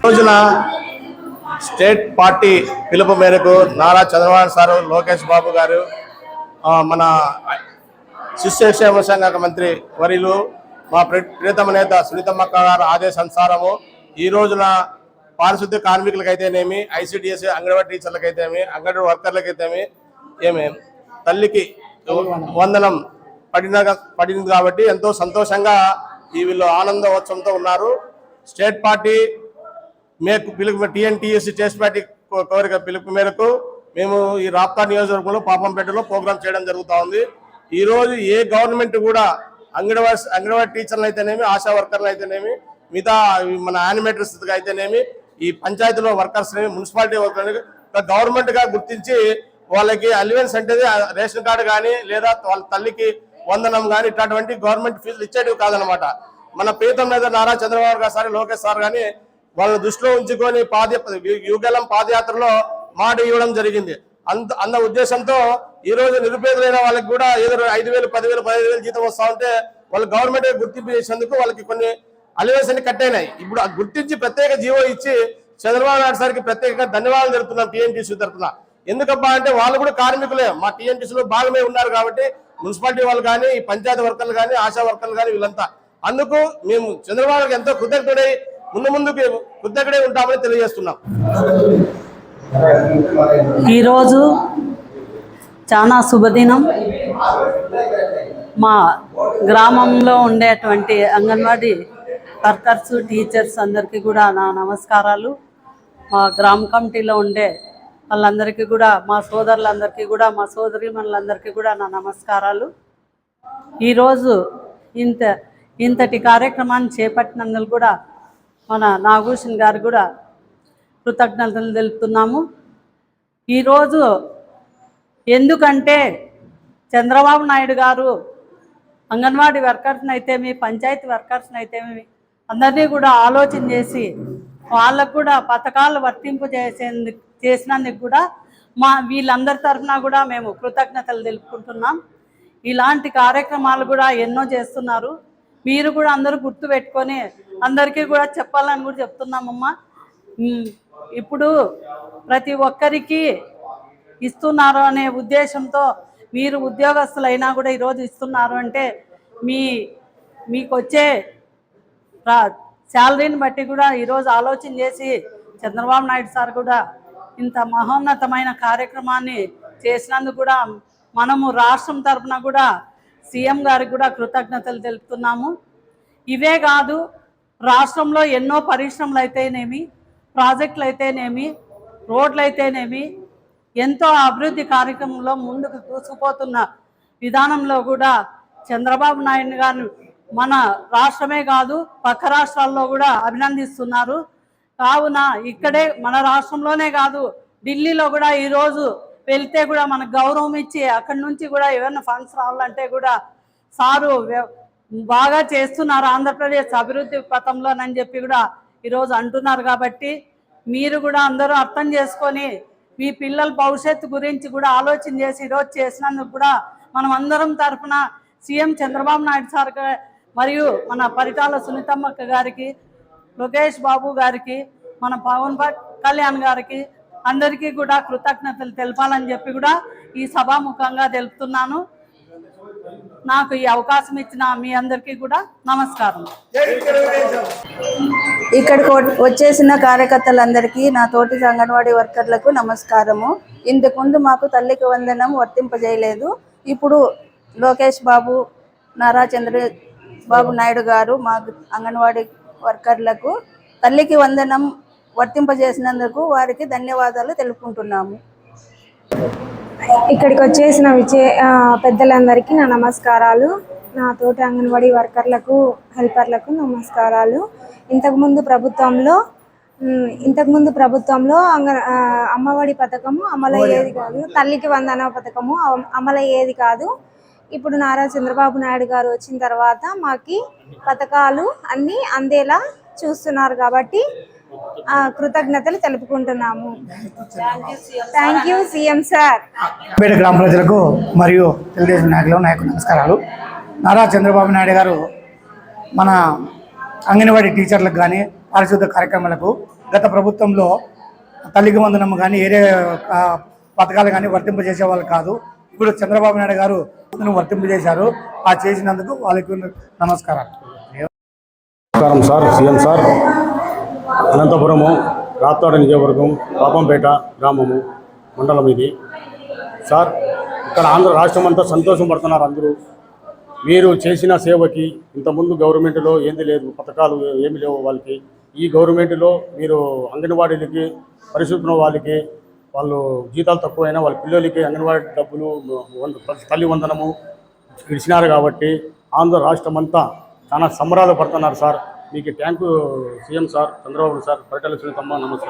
రోజున state party పిలుపు మేరకు నారా చంద్రబాబు సారు, లోకేష్ బాబు గారు, మన శిశు సంక్షేమ శాఖ మంత్రి వర్యులు, మా ప్రియతమ నేత సునీతమ్మక్క గారు ఆదేశానుసారము ఈ రోజున పారిశుద్ధ్య కార్మికులకైతేనేమి, ఐసిడిఎస్ అంగన్వాడీ టీచర్లకైతేమి, అంగన్వాడీ వర్కర్లకైతేమి తల్లికి వందనం పడింది కాబట్టి ఎంతో సంతోషంగా వీళ్ళు ఆనందోత్సవంతో ఉన్నారు. స్టేట్ పార్టీ పిలుపు టీఎన్టీఎస్సీ స్టేట్ పార్టీ కోరిక పిలుపు మేరకు మేము ఈ రాప్తా నియోజకవర్గంలో పాపంపేటలో ప్రోగ్రామ్ చేయడం జరుగుతూ ఉంది. ఈ రోజు ఏ గవర్నమెంట్ కూడా అంగన్వాడీ టీచర్లు అయితేనేమి, ఆశా వర్కర్లు అయితేనేమి, మిగతా మన యానిమేటర్స్ అయితేనేమి, ఈ పంచాయతీలో వర్కర్స్ మున్సిపాలిటీ వర్కర్స్ గవర్నమెంట్ గా గుర్తించి వాళ్ళకి అలివెన్స్ అంటే రేషన్ కార్డు కానీ లేదా వాళ్ళ తల్లికి వందనం కానీ ఇట్లాంటి గవర్నమెంట్ ఫీజులు ఇచ్చేటివి కాదనమాట. మన ప్రీతం మీద నారా చంద్రబాబు గారు సార్, లోకేష్ సార్ కానీ వాళ్ళని దృష్టిలో ఉంచుకొని యుగలం పాదయాత్రలో మాట ఇవ్వడం జరిగింది. అంత ఉద్దేశంతో ఈ రోజు నిరుపేదలైన వాళ్ళకి కూడా ఏదో 5,000, 10,000, 15,000 జీతం వస్తా ఉంటే వాళ్ళు గవర్నమెంట్ గుర్తింపు చేసేందుకు వాళ్ళకి కొన్ని అలివెన్స్ అన్ని కట్టయినాయి. ఇప్పుడు గుర్తించి ప్రత్యేక జీవో ఇచ్చి చంద్రబాబు నాయుడు సార్కి ప్రత్యేకంగా ధన్యవాదాలు తెలుపుతున్నాం టీఎన్టీసీ తరఫున. ఎందుకబ్బా అంటే వాళ్ళు కూడా కార్మికులే, మా టీఎన్టీసీలో భాగమే ఉన్నారు కాబట్టి మున్సిపాలిటీ వాళ్ళు కానీ, ఈ పంచాయతీ వర్కర్లు కానీ, ఆశా వర్కర్లు కానీ వీళ్ళంతా. అందుకు మేము చంద్రబాబుకి ఎంతో కృతజ్ఞుడై ముందుకు కృతజ్ఞుడై ఉంటామని తెలియజేస్తున్నాం. ఈరోజు చాలా శుభదినం. మా గ్రామంలో ఉండేటువంటి అంగన్వాడీ వర్కర్స్, టీచర్స్ అందరికీ కూడా నా నమస్కారాలు. మా గ్రామ కమిటీలో ఉండే వాళ్ళందరికీ కూడా, మా సోదరులందరికీ కూడా, మా సోదరీమణులందరికీ కూడా నా నమస్కారాలు. ఈరోజు ఇంతటి కార్యక్రమాన్ని చేపట్టినందుకు కూడా మన నాగభూషణ్ గారు కూడా కృతజ్ఞతలు తెలుపుతున్నాము. ఈరోజు ఎందుకంటే చంద్రబాబు నాయుడు గారు అంగన్వాడీ వర్కర్స్ని అయితేమి, పంచాయతీ వర్కర్స్ని అయితేమి అందరినీ కూడా ఆలోచన చేసి వాళ్ళకు కూడా పథకాలు వర్తింపు చేసినందుకు కూడా వీళ్ళందరి తరఫున కూడా మేము కృతజ్ఞతలు తెలుపుకుంటున్నాం. ఇలాంటి కార్యక్రమాలు కూడా ఎన్నో చేస్తున్నారు. మీరు కూడా అందరూ గుర్తు పెట్టుకొని అందరికీ కూడా చెప్పాలని కూడా చెప్తున్నామమ్మా. ఇప్పుడు ప్రతి ఒక్కరికి ఇస్తున్నారు అనే ఉద్దేశంతో మీరు ఉద్యోగస్తులైనా కూడా ఈరోజు ఇస్తున్నారు అంటే మీకు వచ్చే శాలరీని బట్టి కూడా ఈరోజు ఆలోచన చేసి చంద్రబాబు నాయుడు సార్ కూడా ఇంత మహోన్నతమైన కార్యక్రమాన్ని చేసినందుకు కూడా మనము రాష్ట్రం తరఫున కూడా సీఎం గారికి కూడా కృతజ్ఞతలు తెలుపుతున్నాము. ఇవే కాదు, రాష్ట్రంలో ఎన్నో పరిశ్రమలు అయితేనేమి, ప్రాజెక్టులు అయితేనేమి, రోడ్లు అయితేనేమి ఎంతో అభివృద్ధి కార్యక్రమంలో ముందుకు దూసుకుపోతున్న విధానంలో కూడా చంద్రబాబు నాయుడు గారు మన రాష్ట్రమే కాదు పక్క రాష్ట్రాల్లో కూడా అభినందిస్తున్నారు. కావున ఇక్కడే మన రాష్ట్రంలోనే కాదు ఢిల్లీలో కూడా ఈరోజు వెళ్తే కూడా మనకు గౌరవం ఇచ్చి అక్కడి నుంచి కూడా ఏమైనా ఫండ్స్ రావాలంటే కూడా సారు బాగా చేస్తున్నారు ఆంధ్రప్రదేశ్ అభివృద్ధి పథంలోనని చెప్పి కూడా ఈరోజు అంటున్నారు. కాబట్టి మీరు కూడా అందరూ అర్థం చేసుకొని మీ పిల్లల భవిష్యత్తు గురించి కూడా ఆలోచన చేసి ఈరోజు చేసినందుకు కూడా మనం అందరం తరఫున సీఎం చంద్రబాబు నాయుడు సార్ మరియు మన పరిటాల సునీతమ్మక్క గారికి, లోకేష్ బాబు గారికి, మన పవన్ కళ్యాణ్ గారికి అందరికీ కూడా కృతజ్ఞతలు తెలపాలని చెప్పి కూడా ఈ సభాముఖంగా తెలుపుతున్నాను. నాకు ఈ అవకాశం ఇచ్చిన మీ అందరికీ కూడా నమస్కారం. ఇక్కడికి వచ్చేసిన కార్యకర్తలందరికీ, నా తోటి అంగన్వాడీ వర్కర్లకు నమస్కారము. ఇంతకుముందు మాకు తల్లికి వందనం వర్తింపజేయలేదు. ఇప్పుడు లోకేష్ బాబు, నారా చంద్రబాబు నాయుడు గారు మా అంగన్వాడీ వర్కర్లకు తల్లికి వందనం వర్తింపజేసినందుకు వారికి ధన్యవాదాలు తెలుపుకుంటున్నాము. ఇక్కడికి వచ్చేసిన పెద్దలందరికీ నా నమస్కారాలు. నా తోటి అంగన్వాడీ వర్కర్లకు, హెల్పర్లకు నమస్కారాలు. ఇంతకుముందు ప్రభుత్వంలో అమ్మఒడి పథకము అమలయ్యేది కాదు, తల్లికి వందన పథకము అమలయ్యేది కాదు. ఇప్పుడు నారా చంద్రబాబు నాయుడు గారు వచ్చిన తర్వాత మాకి పథకాలు అన్నీ అందేలా చూస్తున్నారు కాబట్టి కృతజ్ఞతలు తెలుపుకుంటున్నాము. Thank you CM sir. గ్రామ ప్రజలకు మరియు తెలుగుదేశం నాయకులకు నమస్కారాలు. నారా చంద్రబాబు నాయుడు గారు మన అంగన్వాడీ టీచర్లకు కానీ పారిశుద్ధ కార్యక్రమాలకు గత ప్రభుత్వంలో తల్లికి వందనం కానీ ఏరే పథకాలు కానీ వర్తింపజేసే వాళ్ళు కాదు. ఇప్పుడు చంద్రబాబు నాయుడు గారు వర్తింపజేశారు. ఆ చేసినందుకు వాళ్ళకి నమస్కారాలు. నమస్కారం సార్. సీఎం సార్, అనంతపురము రాప్తాడ నియోజకవర్గం పాపంపేట గ్రామము మండలం ఇది సార్. ఇక్కడ ఆంధ్ర రాష్ట్రం అంతా సంతోషం పడుతున్నారు అందరూ. మీరు చేసిన సేవకి ఇంతకుముందు గవర్నమెంట్లో ఏంది లేదు, పథకాలు ఏమి లేవు వాళ్ళకి. ఈ గవర్నమెంట్లో మీరు అంగన్వాడీలకి పరిశుభ్ర వాళ్ళకి వాళ్ళు జీతాలు తక్కువైనా వాళ్ళ పిల్లలకి అంగన్వాడీ డబ్బులు తల్లి వందనము ఇచ్చినారు కాబట్టి ఆంధ్ర రాష్ట్రం అంతా చాలా సంబరాలు పడుతున్నారు సార్. మీకు thank you CM sir, Chandrababu sir, Paritala సునీతమ్మ, నమస్కారం.